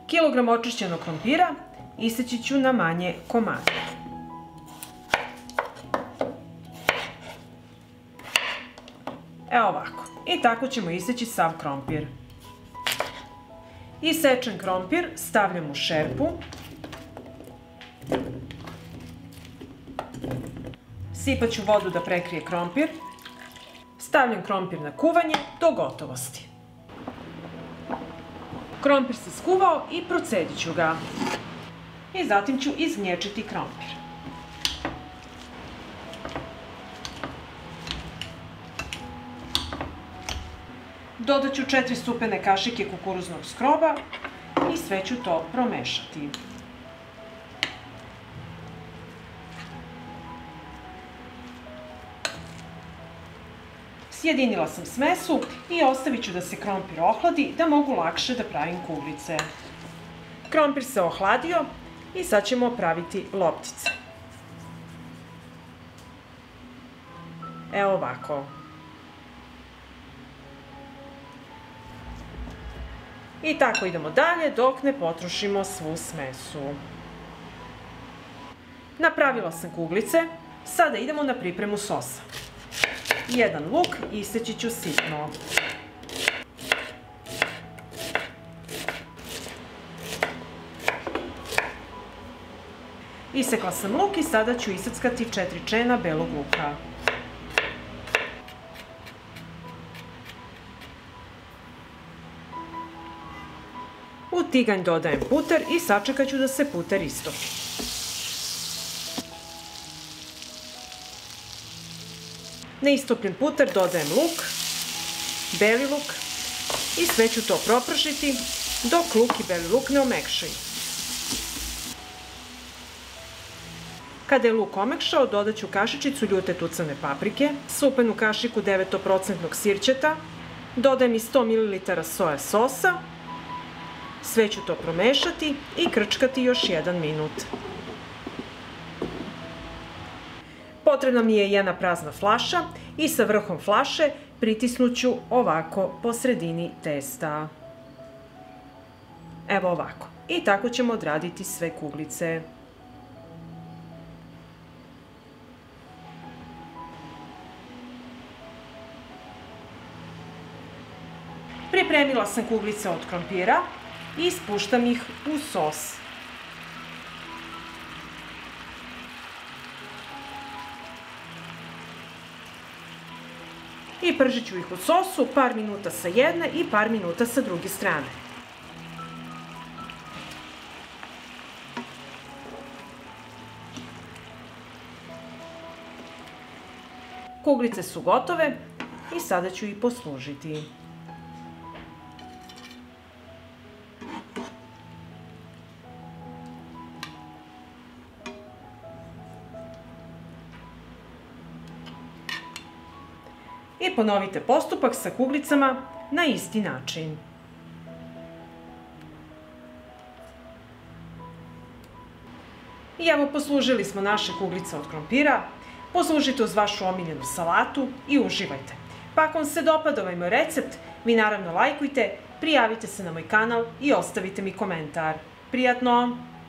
Kilogram očišćenog krompira iseći ću na manje komade. Evo ovako. I tako ćemo iseći sav krompir. Isečen krompir stavljam u šerpu. Sipat ću vodu da prekrije krompir. Stavljam krompir na kuvanje do gotovosti. Krompir se skuvao i procedit ću ga. I zatim ću izgnječiti krompir. Dodat ću 4 stupene kašike kukuruznog skroba i sve ću to promešati. Sjedinila sam smesu i ostavit ću da se krompir ohladi da mogu lakše da pravim kuglice. Krompir se ohladio i sad ćemo praviti loptice. Evo ovako. I tako idemo dalje dok ne potrošimo svu smesu. Napravila sam kuglice, sada idemo na pripremu sosa. Jedan luk iseći ću sitno. Isekla sam luk i sada ću iseckati 4 čena belog luka. U tiganj dodajem puter i sačekat ću da se puter istopi. Na istopljen puter dodajem luk, beli luk i sve ću to propršiti dok luk i beli luk ne omekšaju. Kada je luk omekšao, dodat ću kašičicu ljute tucane paprike, supenu kašiku 9% sirćeta, dodajem i 100 ml soja sosa, sve ću to promešati i krčkati još 1 minut. Potrebna mi je jedna prazna flaša i sa vrhom flaše pritisnut ću ovako po sredini testa. Evo ovako. I tako ćemo odraditi sve kuglice. Pripremila sam kuglice od krompira i spuštam ih u sos. I pržit ću ih u sosu par minuta sa jedne i par minuta sa druge strane. Kuglice su gotove i sada ću ih poslužiti. I ponovite postupak sa kuglicama na isti način. I evo, poslužili smo naše kuglice od krompira. Poslužite uz vašu omiljenu salatu i uživajte. Pa ako vam se dopada ovaj moj recept, vi naravno lajkujte, prijavite se na moj kanal i ostavite mi komentar. Prijatno!